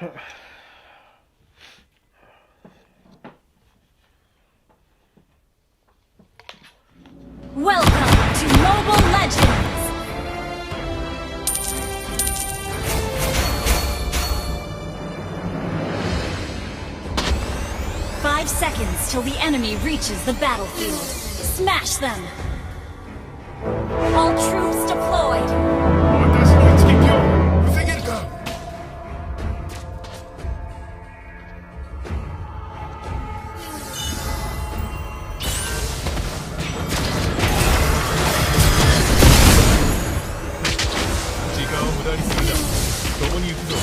Welcome to Mobile Legends! Five seconds till the enemy reaches the battlefield. Smash them! All troops deployed! 私の一撃を防げるか。時間を無駄にするな。共に行くぞ。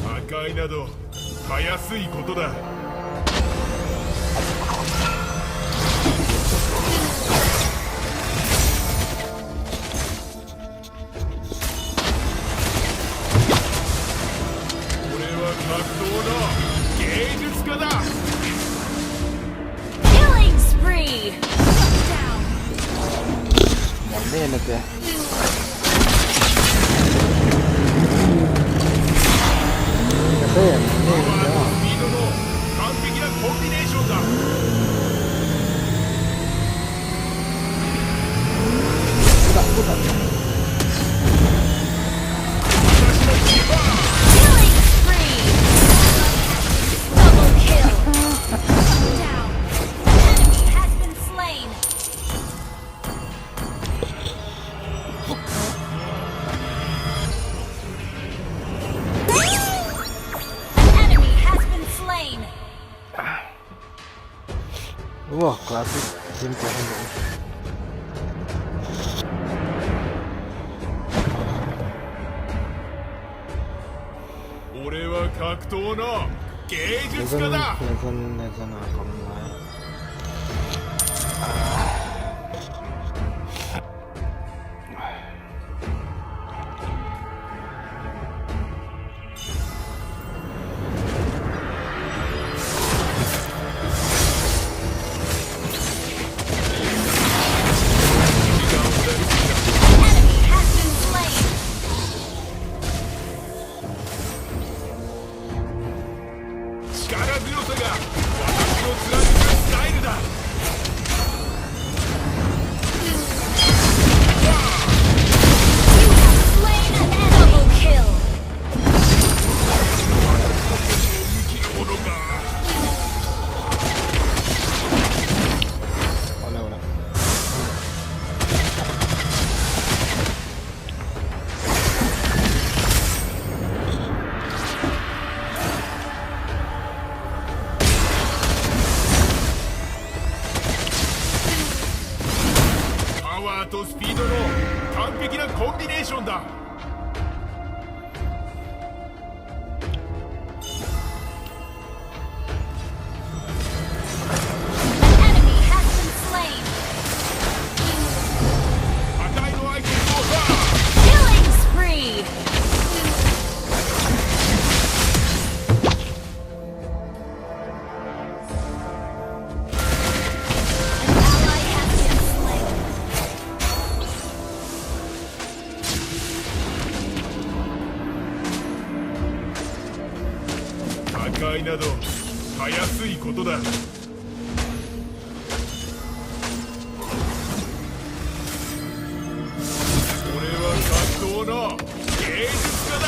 破壊などたやすいことだ。俺は格闘の芸術家だ。Killing spree! Bene te. Bene, スピードの完璧なコンビネーションだ。Killing spree! Double kill! Down! Enemy has been slain! Enemy has been slain! うわ、クラス全然変だね。俺は格闘の芸術家だ。 내선 아깝네. Enemy has been slain! 力強さが私の貫くスタイルだ。 You have slain an enemy! Double kill! 生きる者が Hola, hola.パワーとスピードの完璧なコンビネーションだ。 Enemy has been slain! 破壊のアイテムを Killing spree! An ally has been slain. 破壊などたやすいことだ。俺は格闘の芸術家だ。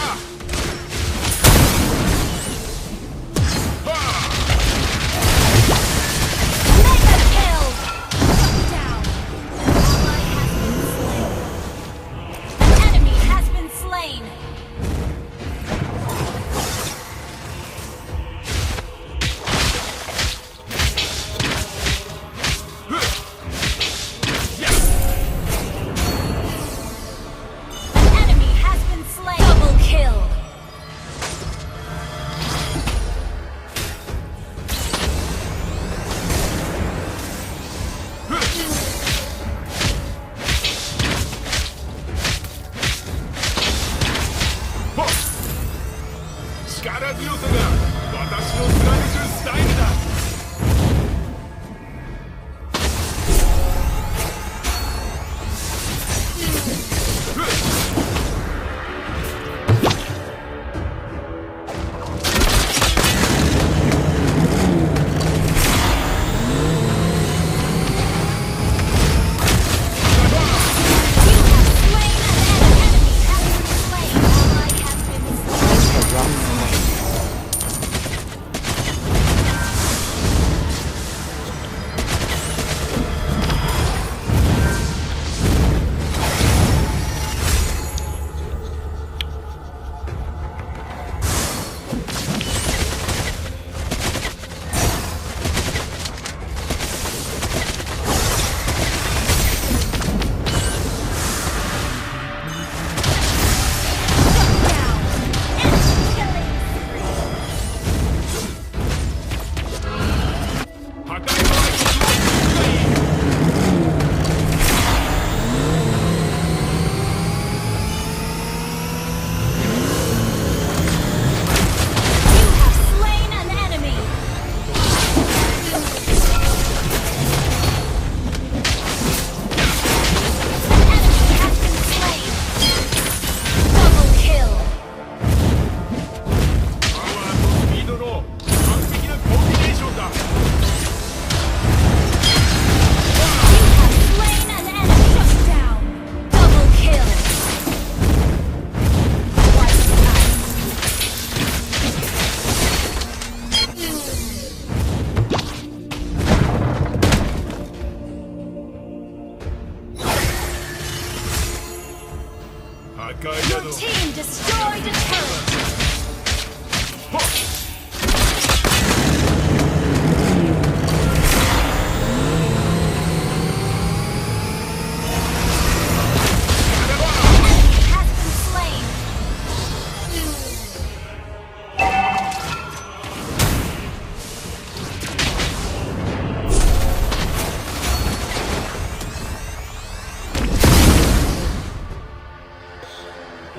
界 Your など team destroyed a turret.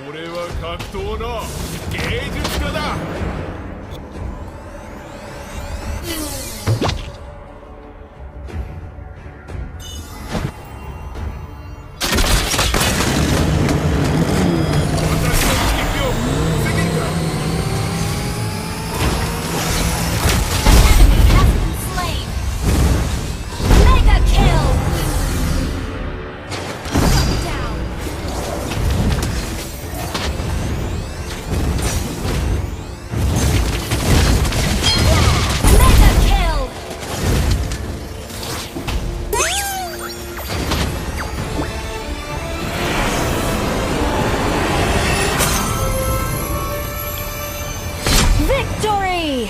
俺は格闘の芸術家だ。Victory!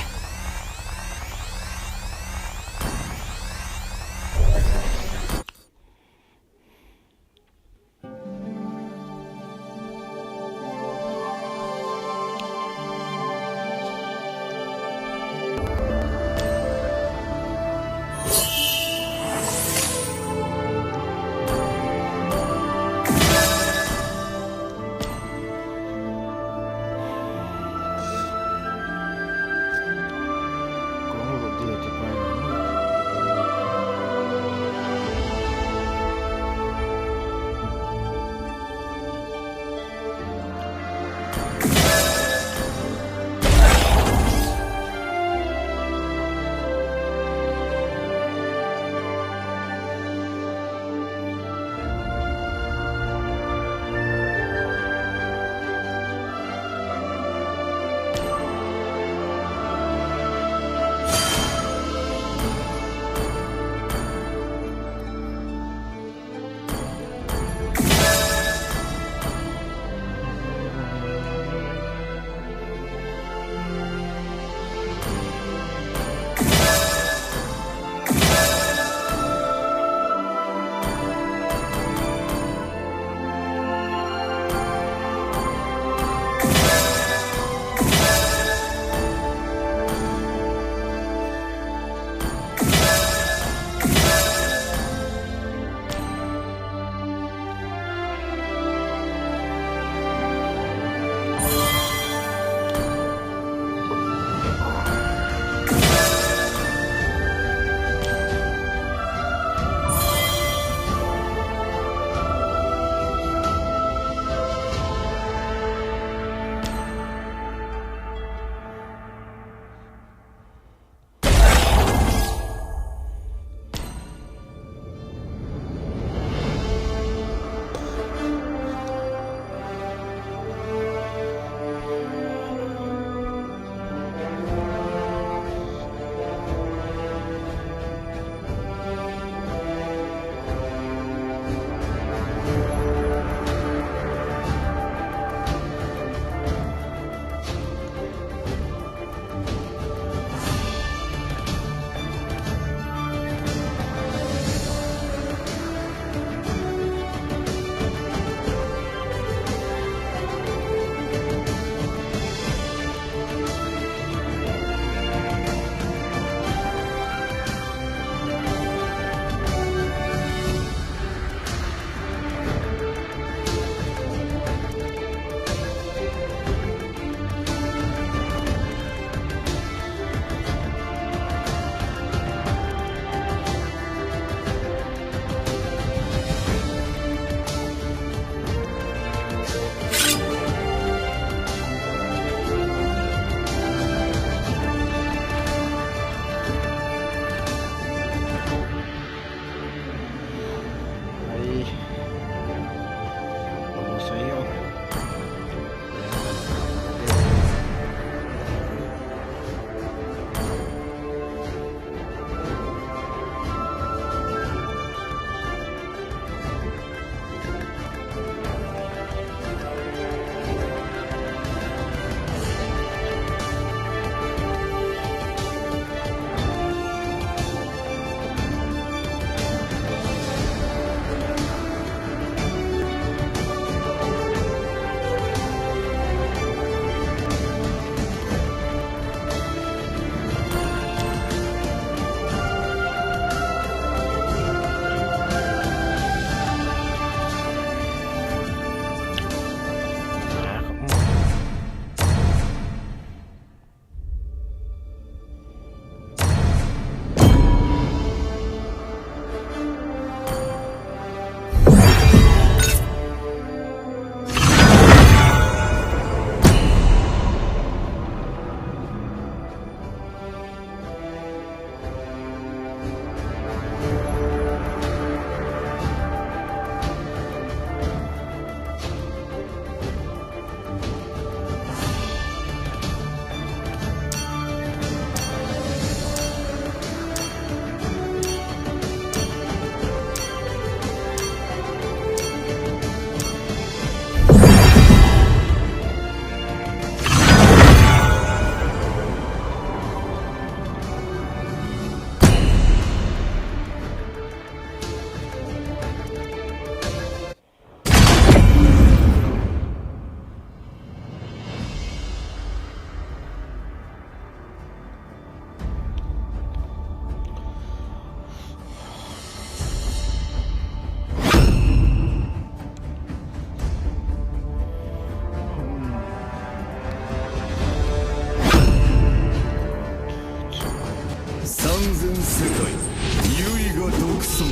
ユイが独尊。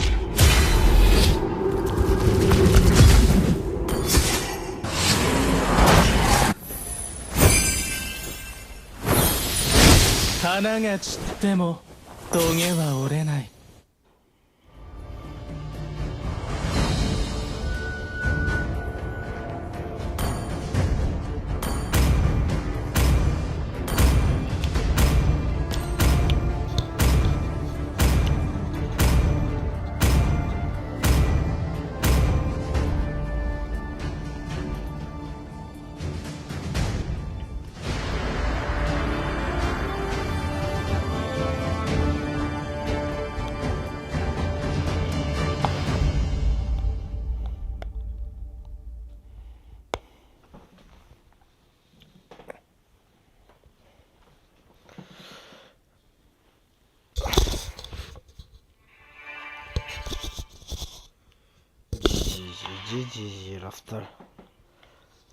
花が散ってもトゲは折れない。GG Rafter.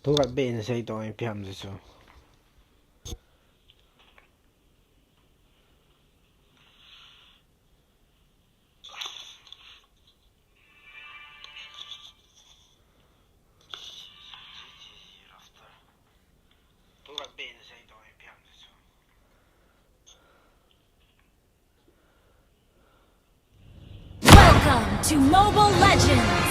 Tunggu bene sei to in piam su. Tunggu bene sei to in piam su. Welcome to Mobile Legends!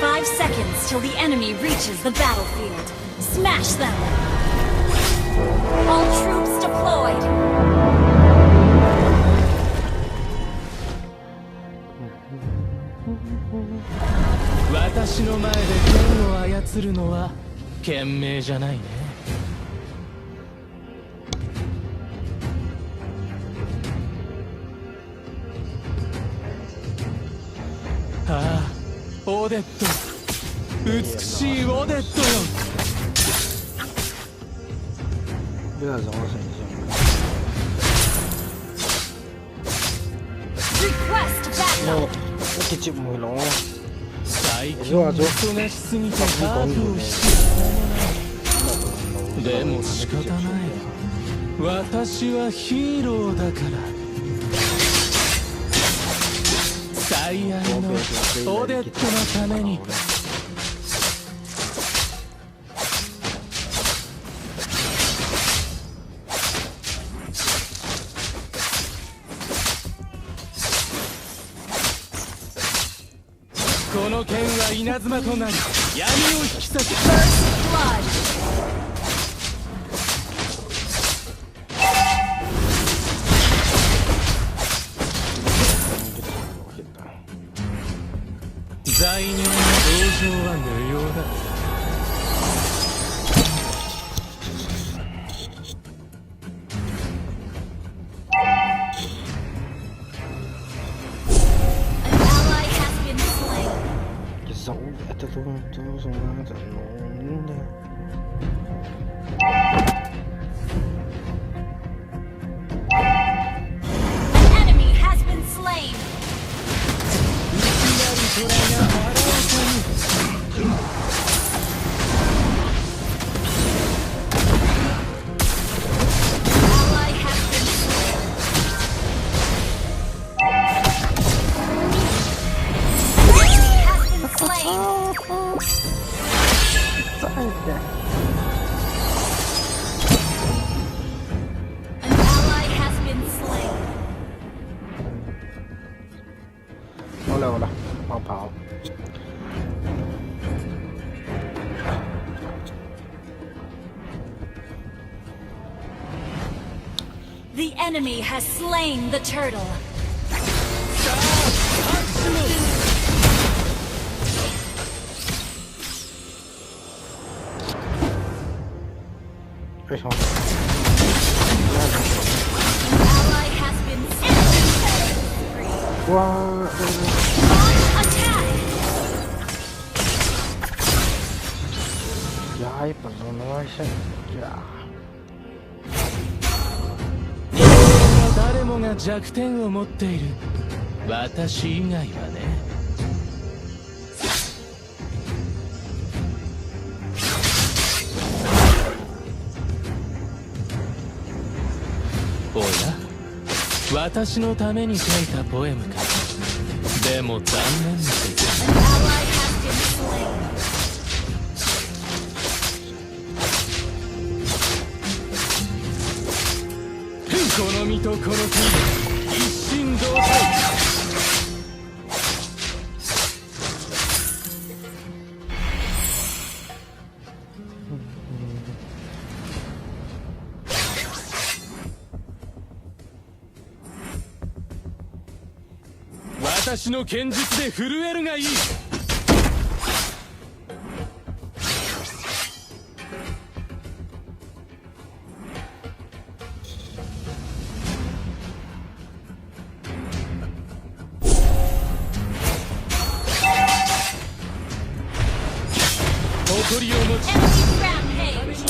5 seconds till the enemy reaches the battlefield. Smash them! All troops deployed! Watashi no mae de kenを操るのは賢明じゃないね。ああ、オデット、美しいオデットよ。不要找我神仙。Request backup! 一直唔會攞。最近忙しすぎてハートを引きでも仕方ない。私はヒーローだから。最愛のオデットのために。この剣は稲妻となり闇を引き裂く。 Blood! 罪人の同情は無用だ。An ally has been slain. 走，都什么整容的？ An enemy has been slain. Ally has been slain. Enemy has been slain. An ally has been slain. 好了好了，冒跑。 The enemy has slain the turtle. 非常。 An ally has been slain. 哇！ Launch attack. やいぱその会社じゃ。 誰もが弱点を持っている。私以外はね。おや、私のために書いたポエムか。でも残念です。 An ally has been slain. この身とこの国で一心同体。私の剣術で震えるがいい。誇りを持ち Enemy rampage.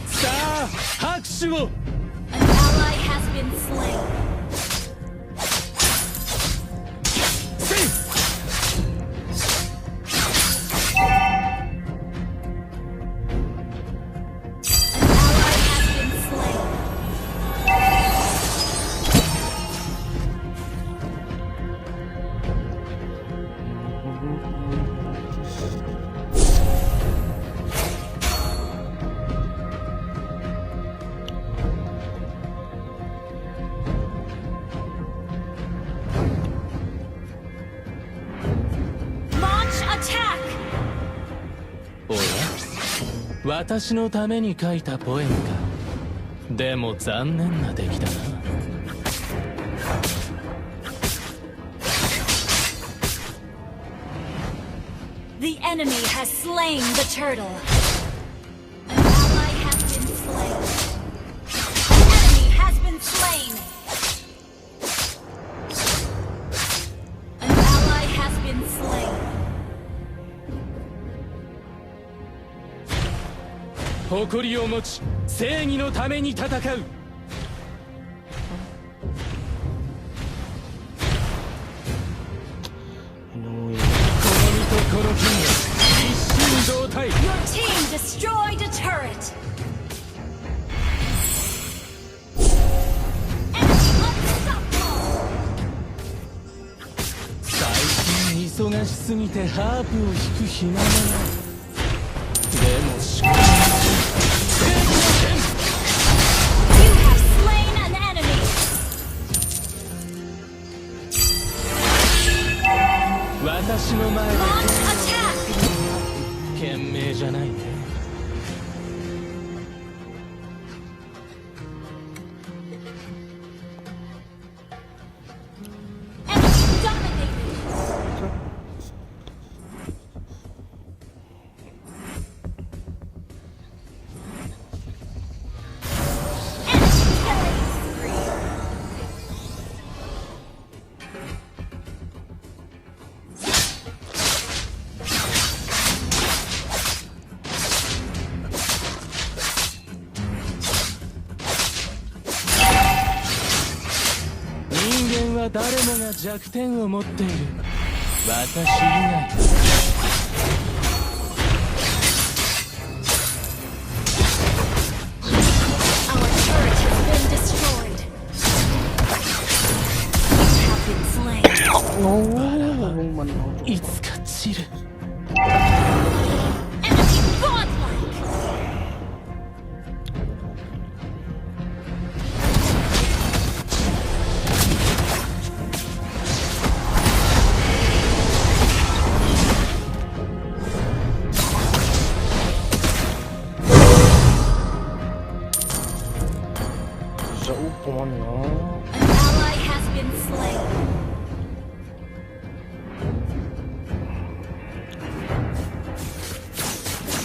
さあ拍手を。 An ally has been slain. せい。 An ally has been slain. おや、私のために書いたポエムか。でも残念な出来だな。 The enemy has slain the turtle. An ally has been slain. An enemy has been slain. An ally has been slain. 誇りを持ち正義のために戦う。 この身とこの剣が一心同体。 Your team destroyed a turret. Enemy unstoppable. 最近忙しすぎてハープを弾く暇がない。でもしかし You have slain an enemy. 私の前で Launch attack. 賢明じゃないね。 Enemy dominated. Enemy killing spree. 人間は誰もが弱点を持っている。私以外。 Our turret has been destroyed. You have been slain. ลงมันเอา いつか散る。 Enemy godlike. จะอุปมันเนาะ An ally has been slain.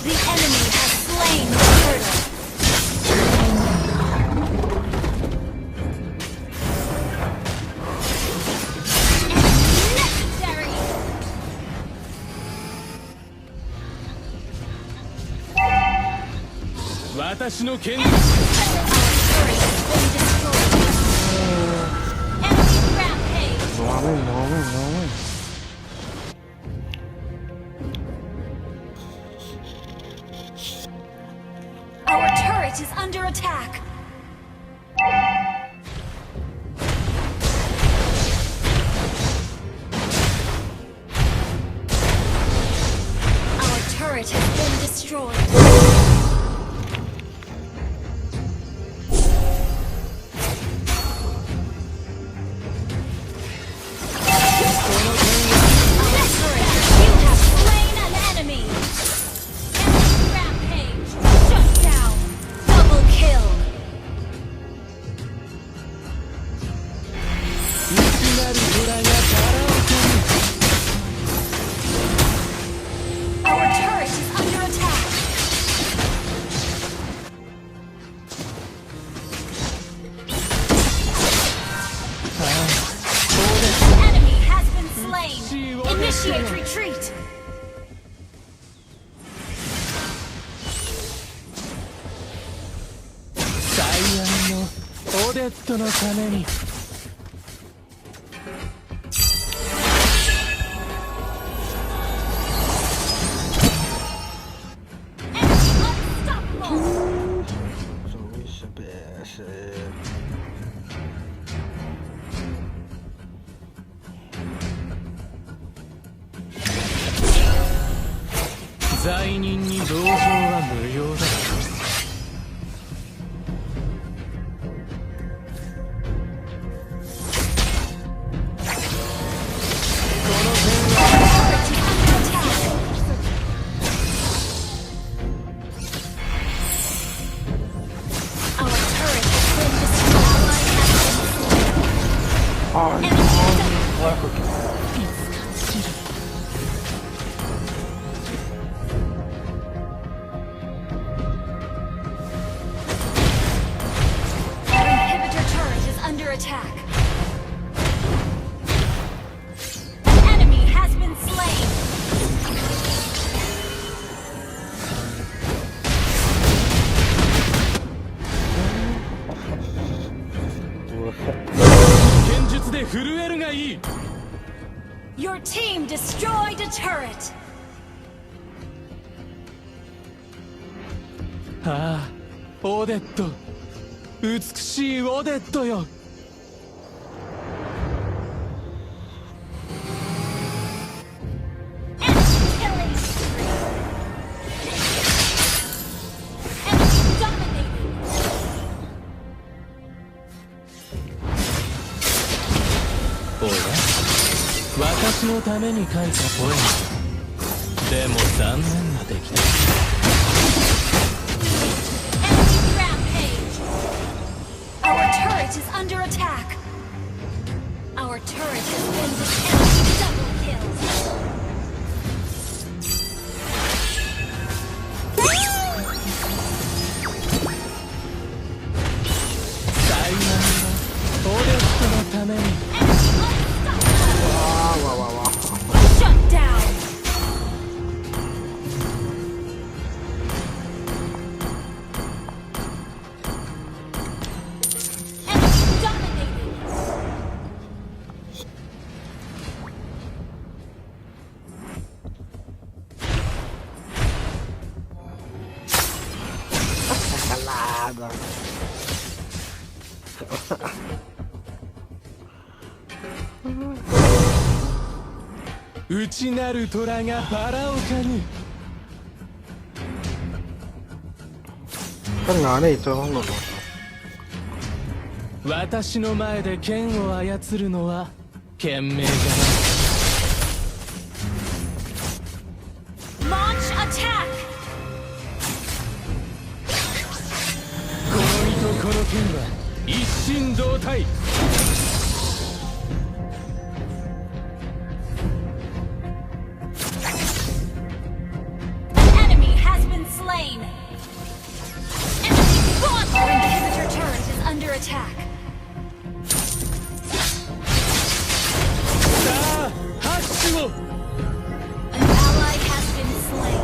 The enemy has slain the turtle. Necessary. 私の剣 Our turret has been destroyed. Enemy rampage. น้อยน้อยน้อย turret is under attack. Our turret has been destroyed. Initiate retreat! 最愛のオデットのために So we should be said. 罪人に同情は無用だ。Attack. An enemy has been slain. Your team destroyed a turret. ああ、オデット。美しいオデットよ。 私のために書いたポエムでも残念な出来だ。Enemy rampage. Our turret is under attack. Our turret has been destroyed. Double kill. 最難のオデットのために。 Shut down. Enemy dominated. Salada. 内なる虎がバラ丘に Kan nggak ada itu lo. 私の前で剣を操るのは賢明じゃない。 Launch attack. この身とこの剣は一心同体。 Under attack. さあ、拍手を。 An ally has been slain.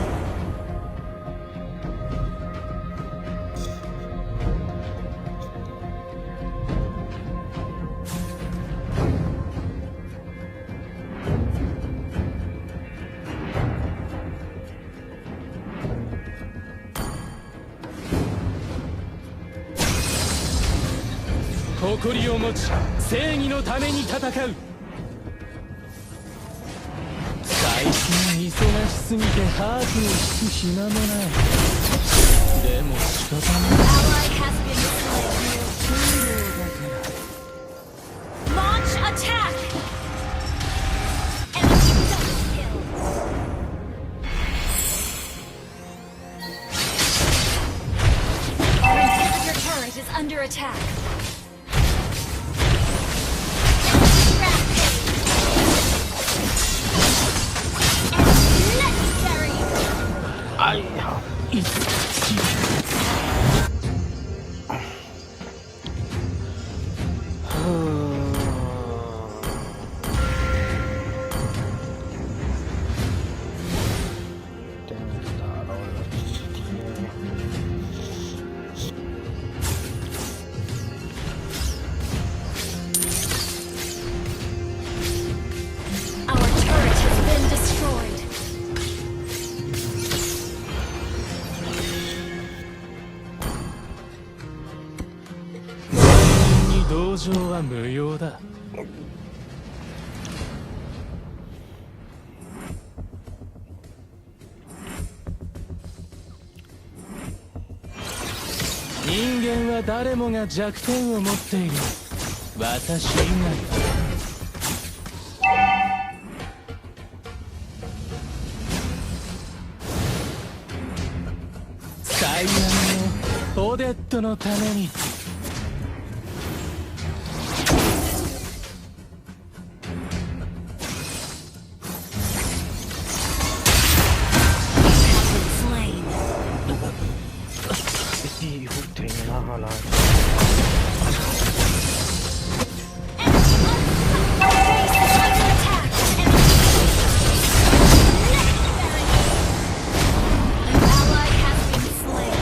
誇りを持ち正義のために戦う。最近忙しすぎてハープを弾く暇もない。でも仕方ない。 Ally has been slain. Launch attack! Enemy double kill. Our inhibitor turret is under attack. Legendary! あいや。Our turret has been destroyed. に同情は無用だ。人間は誰もが弱点を持っている。私以外は。最愛のオデットのために。 Slain. いい振ってんな話。 Under attack. An ally has been slain.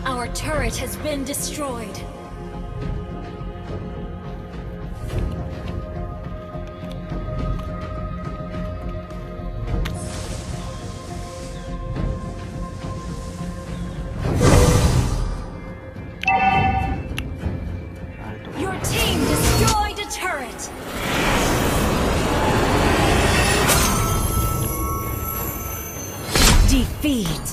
Our turret has been destroyed. Your team destroyed a turret. Defeat.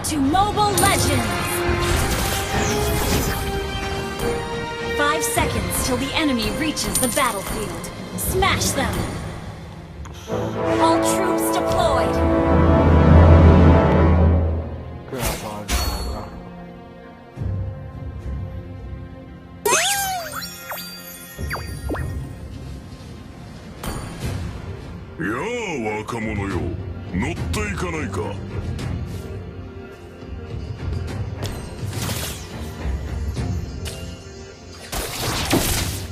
to Mobile Legends! 5 seconds till the enemy reaches the battlefield. Smash them! All troops deployed! クラスあるのか。やあ若者よ、乗っていかないか。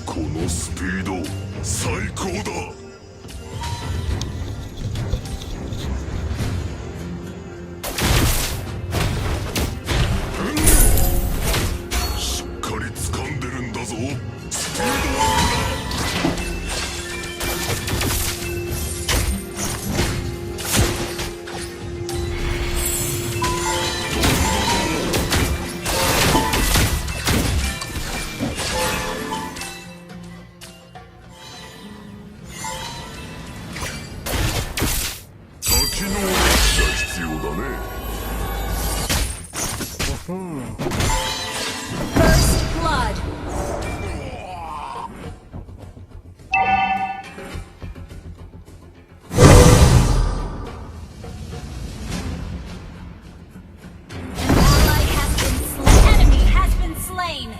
このスピード最高だ。しっかり掴んでるんだぞ。スピードアップだ。First blood! Enemy has been slain!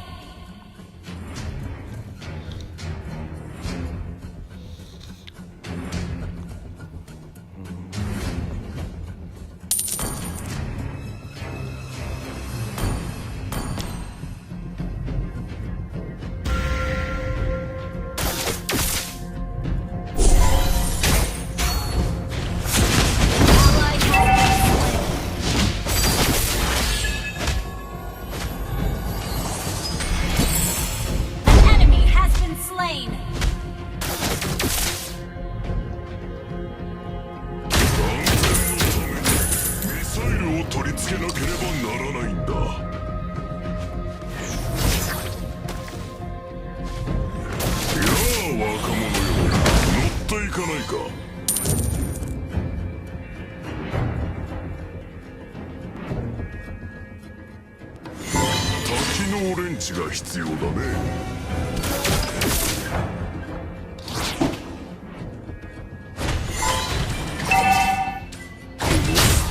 オレンジが必要だね。ス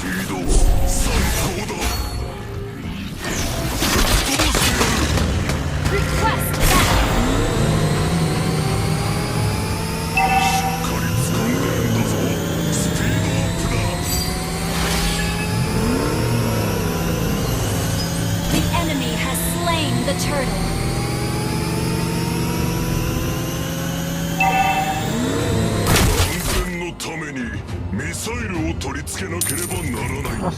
ピード最高だ。Request back! しっかり掴んでるんだぞ。スピードアップだ。The enemy has slain the turtle. 安全のためにミサイルを取り付けなければならないんだ。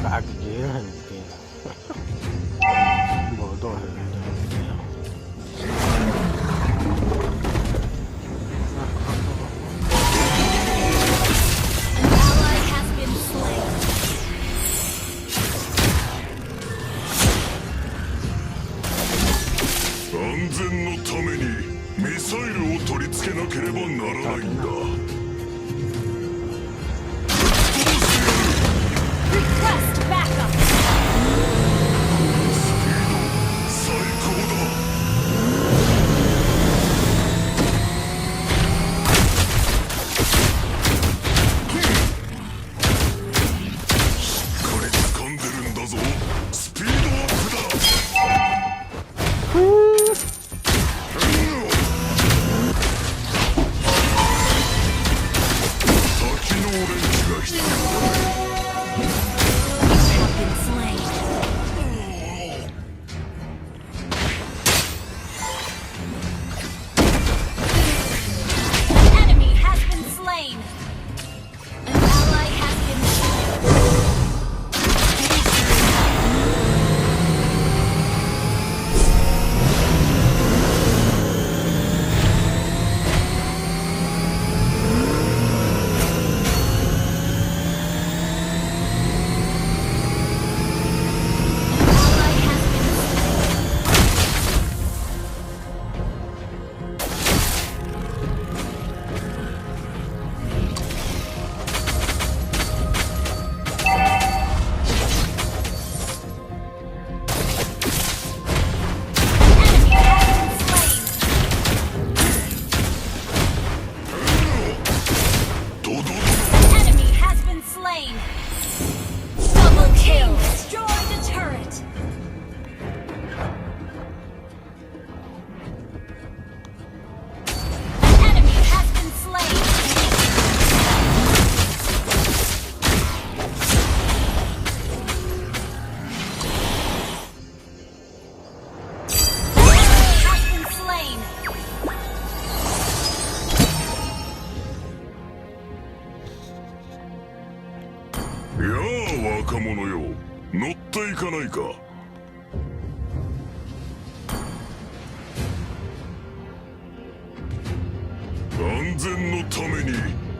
Back again. Well, don't hurt me. An ally has been slain. 安全のためにミサイルを取り付けなければならないんだ。 Request backup! スピード最高だ。しっかり掴んでるんだぞ。スピードアップだ。滝のオレンジが必要だ。 You have been slain. An enemy has been slain. An ally has been slain. やあ若者よ、乗っていかないか。安全のために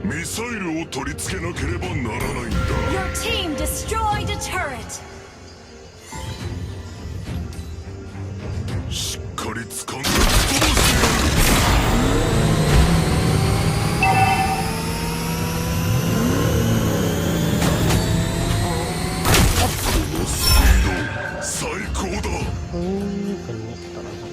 ミサイルを取り付けなければならないんだ。 Your team destroyed a turret. しっかり掴んで飛ばしてこのスピード最高だ。Kena tak rasa.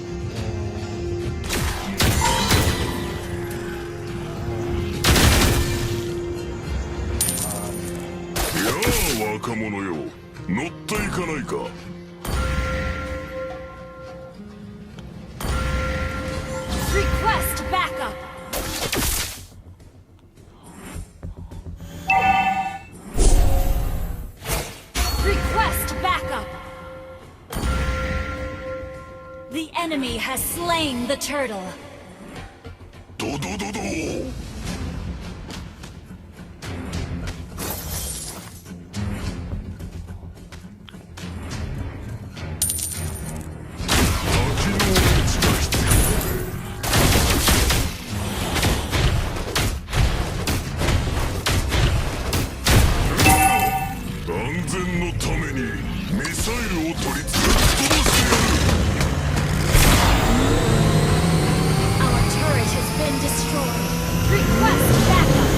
やあ若者よ、乗っていかないか。 Request backup. Request backup. The enemy has slain the turtle. ドドドド。安全のためにミサイルを取り付け飛ばしてやる。 Our turret has been destroyed. Request backup.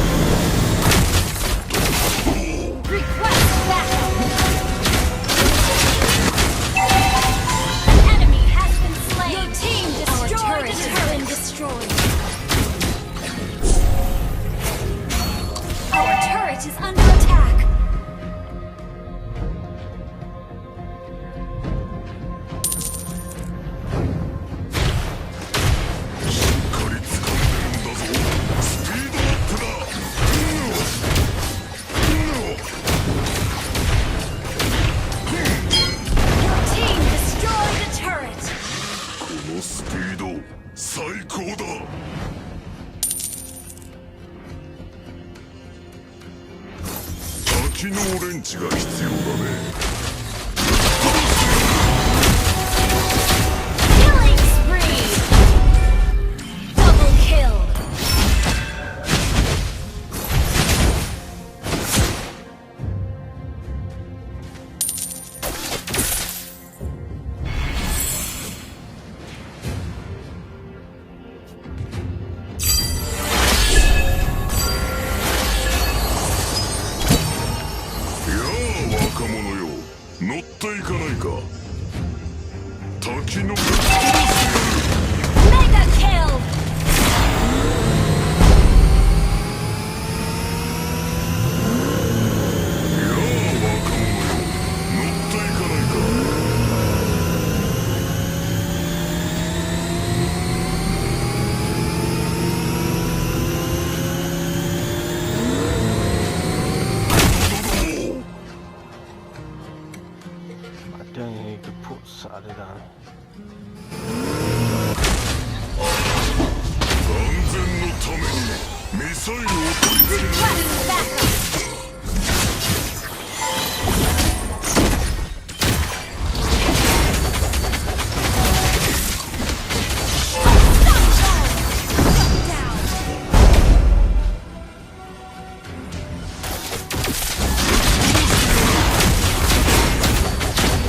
Request backup. An enemy has been slain. Your team destroyed. Our turret has been destroyed. Our turret is under attack. Your team destroyed the turret. このスピード最高だ。多機能レンチが必要だね。 Killing spree. Double kill.やあ若者よ、乗っていかないか。多機能 Mega kill. やあ若者よ、乗っていかないか。 Ada yang ikut pusat ada dah. 安全のためにミサイルを取り付け Request backup.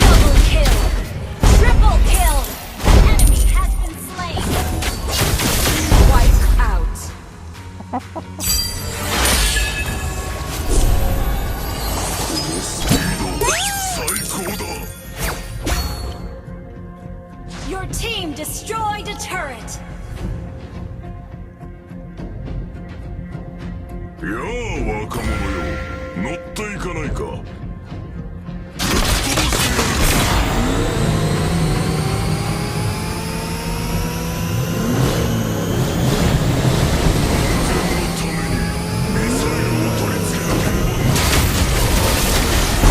Double kill. Triple kill. An enemy has been slain. Wipe out. スピード最高だ。 Your team destroyed a turret. やあ若者よ、乗っていかないか。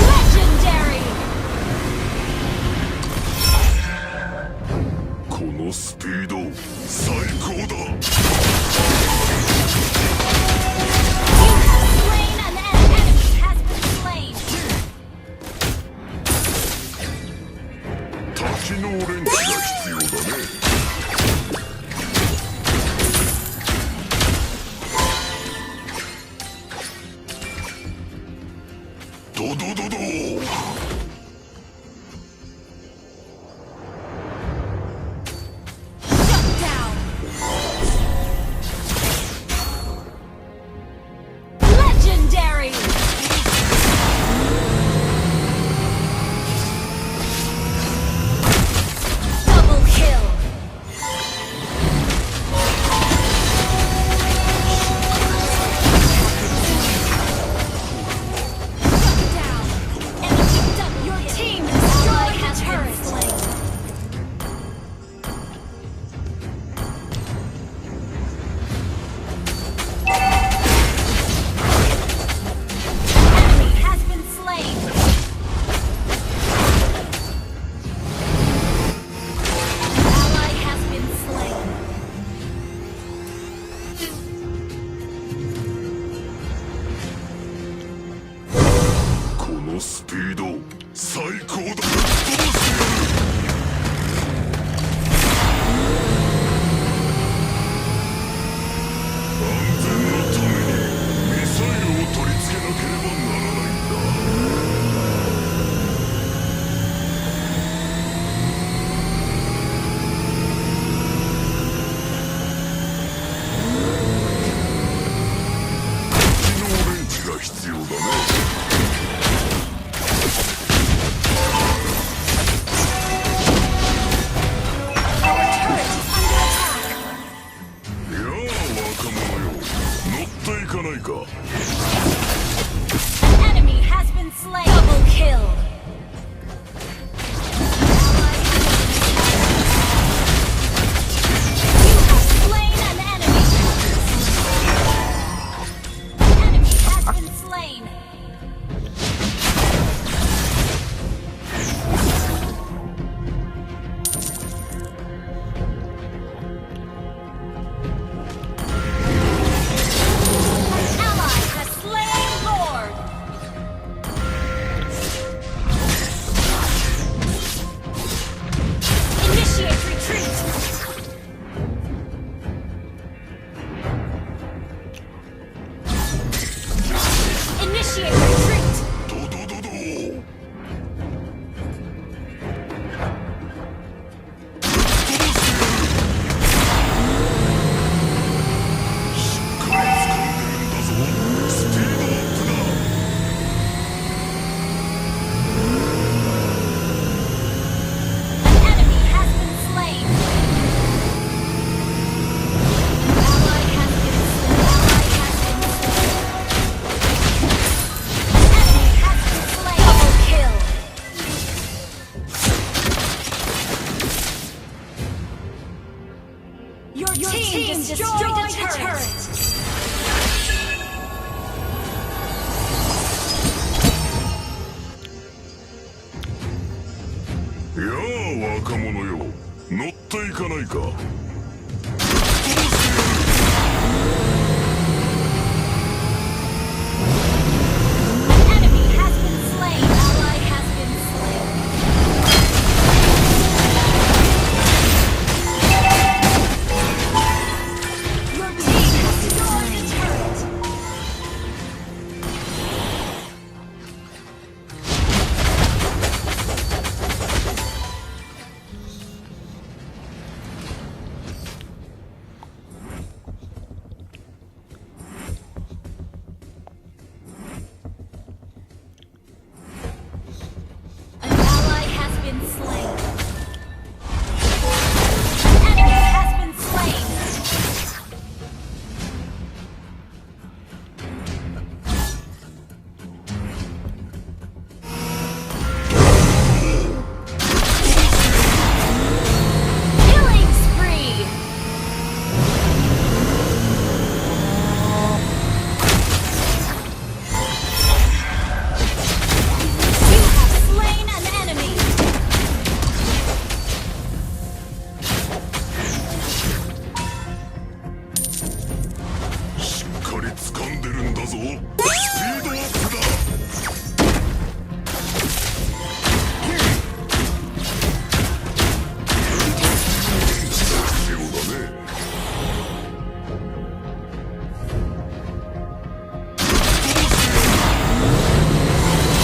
Legendary. このスピード最高だ。 You have slain an enemy has been slain. ドドドド。 Legendary! Double kill! Shut down! Enemy double Your team destroyed the turret! Enemy has been slain! Ally has been slain. このスピード最高だ。ぶっ飛ばしてやる。安全のためにミサイルを取り付けなければならないんだ。 機能レンチが必要だね。 Our turret is under attack. やあ若者よ、乗っていかないか。 An enemy has been slain. Double kill. You have slain an enemy. Enemy has been slain. Ally has slain Lord. Initiate retreat. Initiate retreat. ドドドド。 しっかり掴んでるんだぞ。スピードアップだ。 An enemy has been slain. Ally has been slain. Enemy has been slain. Double kill. Your team destroyed a turret.「やあ若者よ、乗っていかないか。」 Enemy has been slain. Ally has been slain. Your team has destroyed a turret. An ally has been slain. Enemy has been slain. Killing spree. You have slain an enemy.「しっかり掴んでるんだぞ。スピードアップだ。」 必要だね。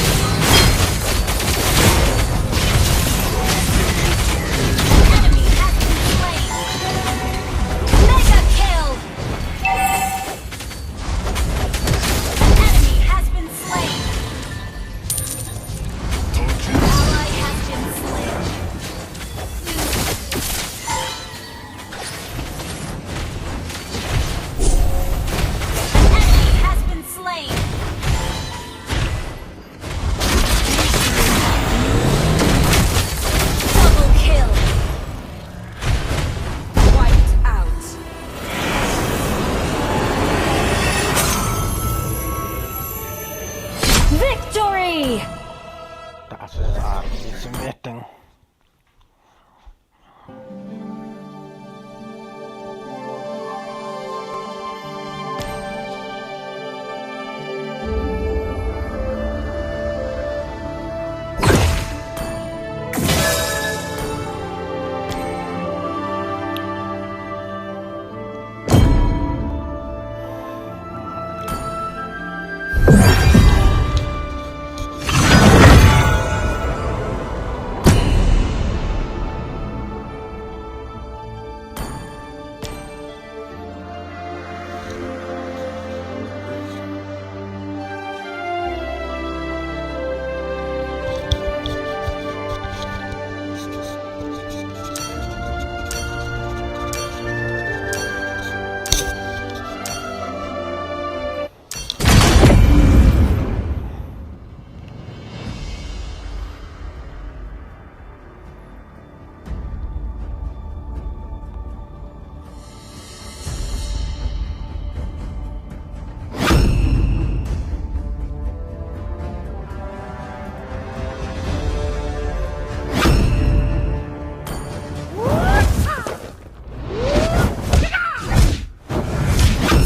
An victory! Das ist alles zum Essen.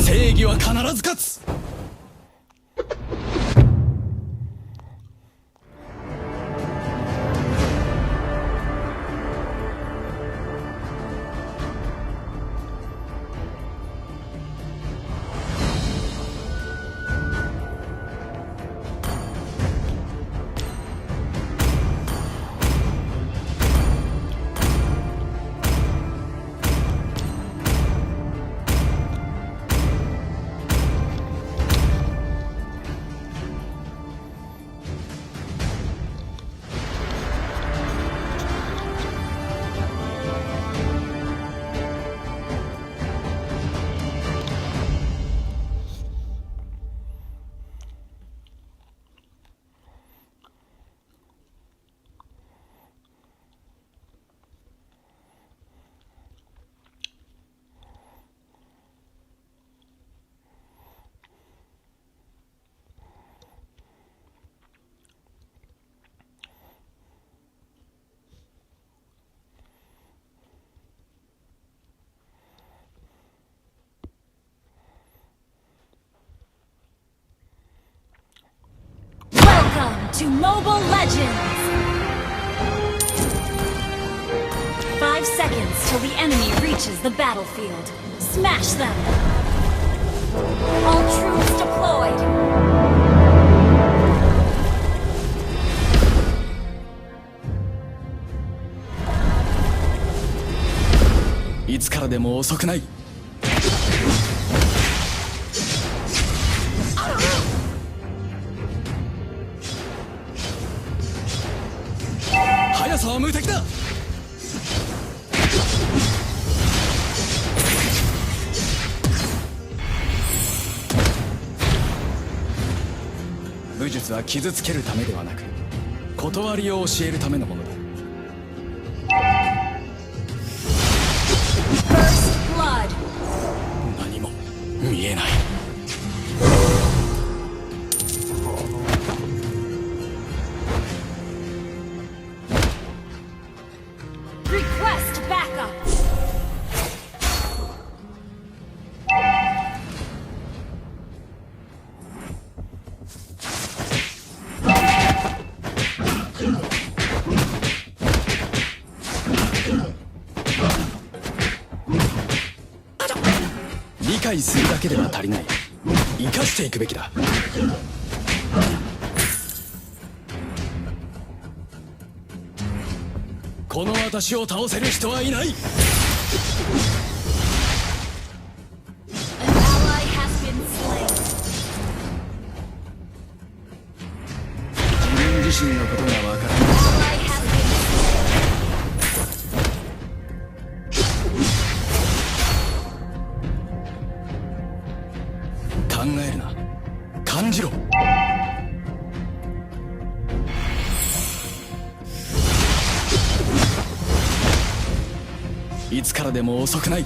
正義は必ず勝つ。Welcome to Mobile Legends! 5 seconds till the enemy reaches the battlefield. Smash them! All troops deployed!いつからでも遅くない。速さは無敵だ。武術は傷つけるためではなく、断りを教えるためのものだ。First blood! 何も見えない。Request backup!「理解するだけでは足りない。生かしていくべきだ。」この私を倒せる人はいない。 An ally has been slain. 自分自身のことがわからない。 Ally has been slain. 考えるな、感じろ。いつからでも遅くない。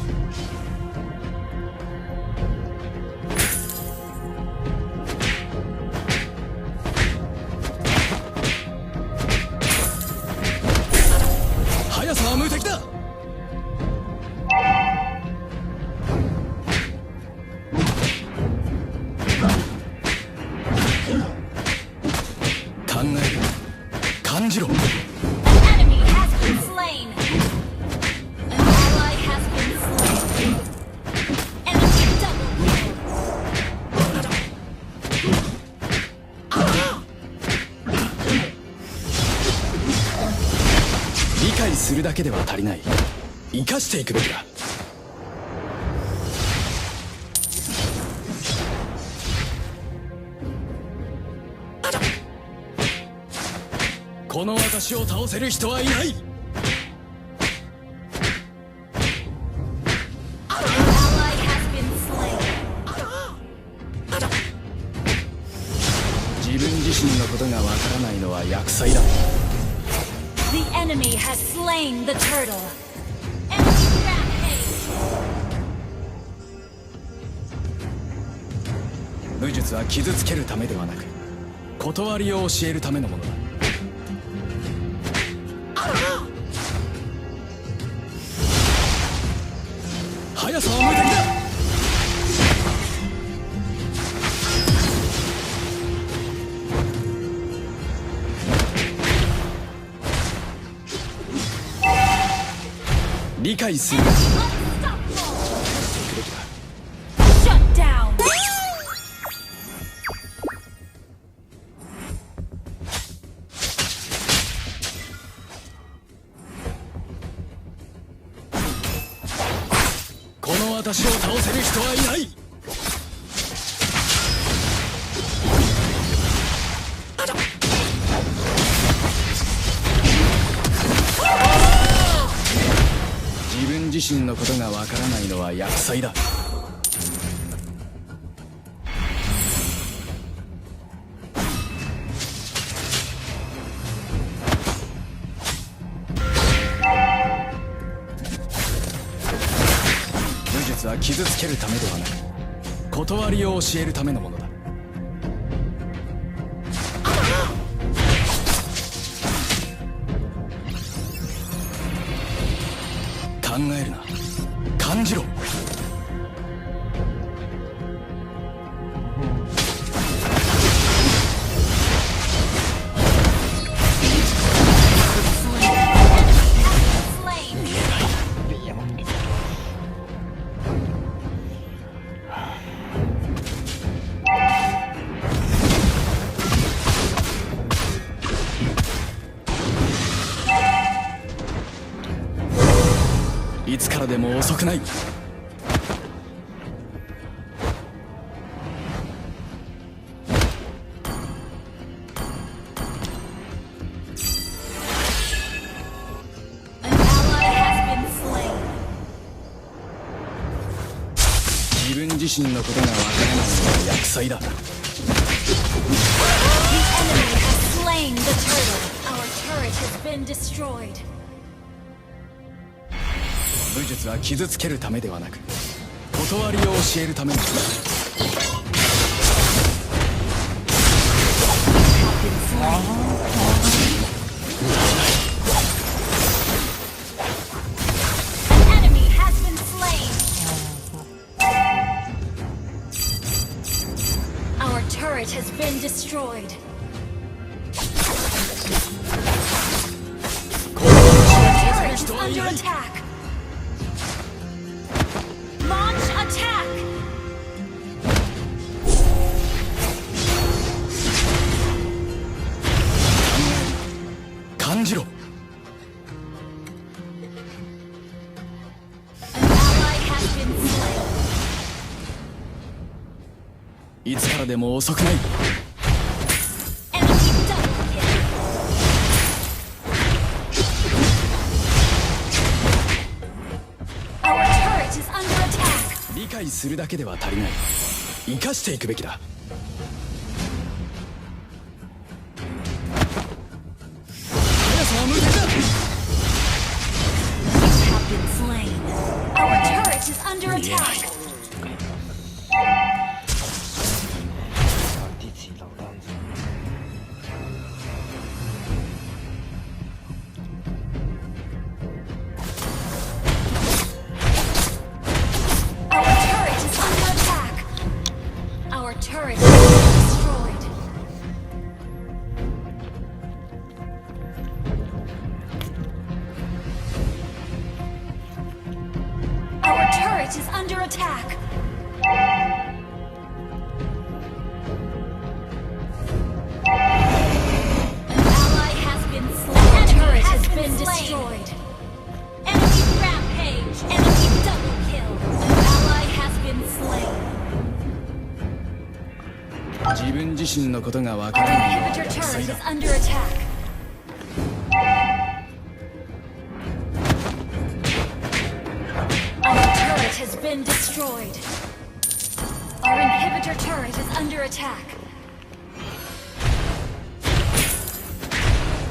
解するだけでは足りない。生かしていくべきだ。この私を倒せる人はいない。 An ally has been slain. 自分自身のことがわからないのは厄災だ。 The enemy has slain the turtle. Enemy rampage. 武術は傷つけるためではなく、断りを教えるためのものだ。速さは無敵だ。理解する。 Shut down. この私を倒せる人はいない。自分自身のことがわからないのは厄災だ。武術は傷つけるためではなく、断りを教えるためのものだ。考えるな、感じろ。いつからでも遅くない。 An ally has been slain. 自分自身のことがわからないのは厄災だ。 The enemy has slain the turtle. Our turret has been destroyed. 武術は傷つけるためではなく、断りを教えるためのものだ。 An enemy has been slain. Our turret has been destroyed. 倒せる Turret is 人はい under ない。 attack. Launch attack. 感じろ。 An ally has been slain. いつからでも遅くない。 Enemy double kill. Our turret is under attack. 理解するだけでは足りない。生かしていくべきだ。速さは無敵だ。 You have been slain. Our turret is under attack. 第几老单子？ Our turret is under attack. Our turret has been destroyed. 自分自身のことがわか Our らないのは inhibitor 厄 turret 災 is だ。 under attack. Our turret has been destroyed. Our inhibitor turret is under attack.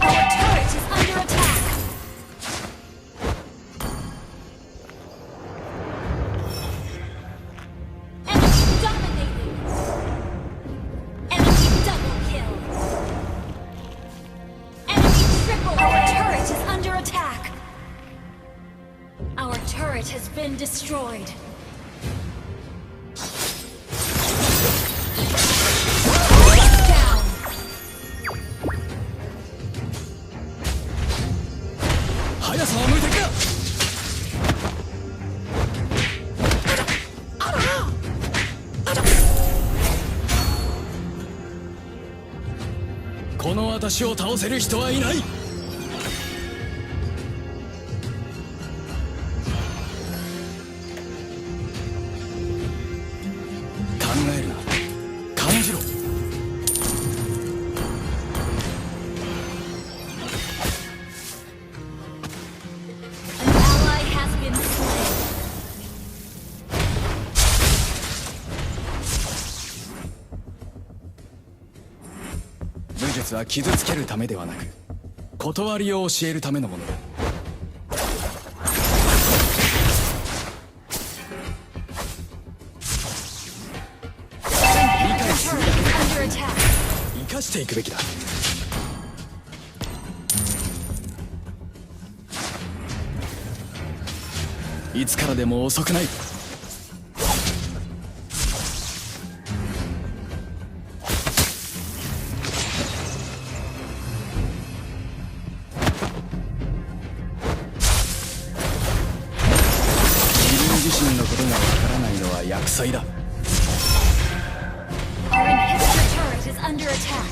Our turret is under attack. Enemy dominating. Enemy double kill. Enemy triple. Our turret is under attack. Our turret has been destroyed. Down. 速さは無敵だ。この私を倒せる人はいない。考えるな、感じろ。 An ally has been slain. 武術は傷つけるためではなく、断りを教えるためのものだ。 Our inhibitor turret is under attack. 生かしていくべきだ。いつからでも遅くない。自分自身のことがわからないのは厄災だ。 Our inhibitor turret is under attack.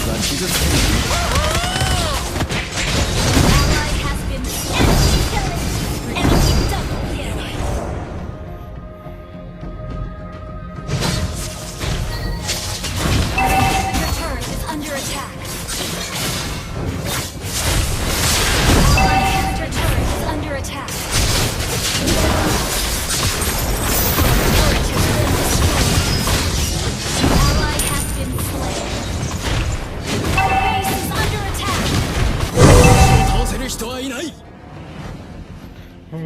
は傷つける。 Ally has been enemy killing. Enemy double kill. Our inhibitor turret is under attack. Our inhibitor turret is under attack. Our turret has been destroyed. An ally has been slain. Our base is under attack. 倒せる人はいない。 Our turret has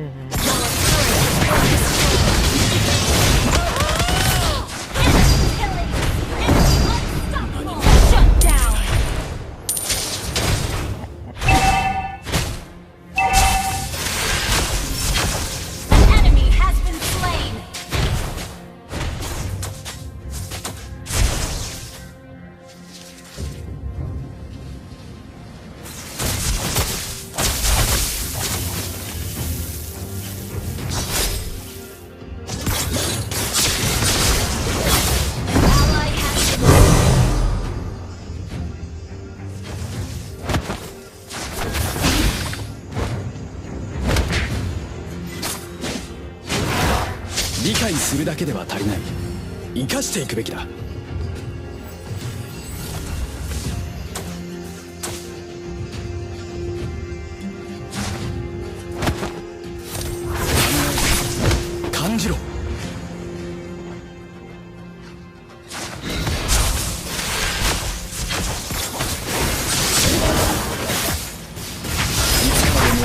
been destroyed. Enemy killing. Enemy unstoppable. Shut down. An enemy has been slain. An ally has been 理解するだけでは足りない。生かしていくべきだ。 感じろ。いつからでも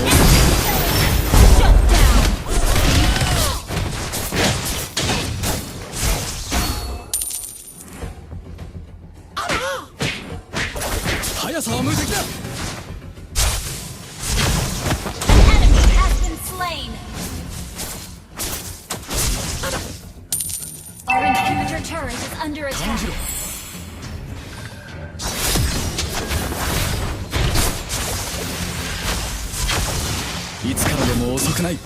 shut down. 速さは無敵だ。 An enemy has been slain. Our inhibitor turret is under 感 attack. じろ。いつからでも遅くない。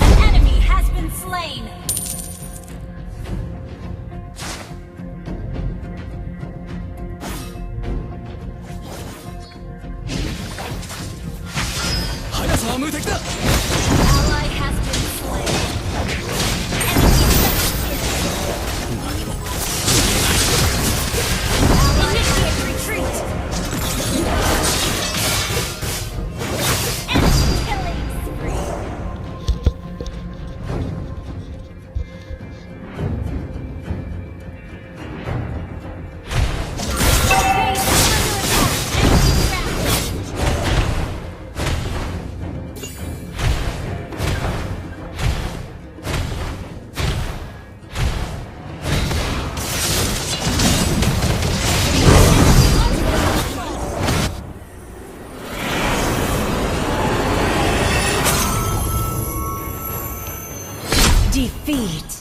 An enemy has been slain. 無敵だ。 Ally has been slain. Initiate retreat. Enemy killing spree. Base under attack. Defeat.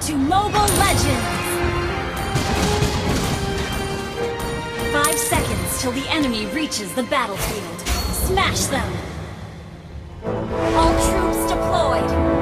To Mobile Legends! 5 seconds till the enemy reaches the battlefield. Smash them! All troops deployed!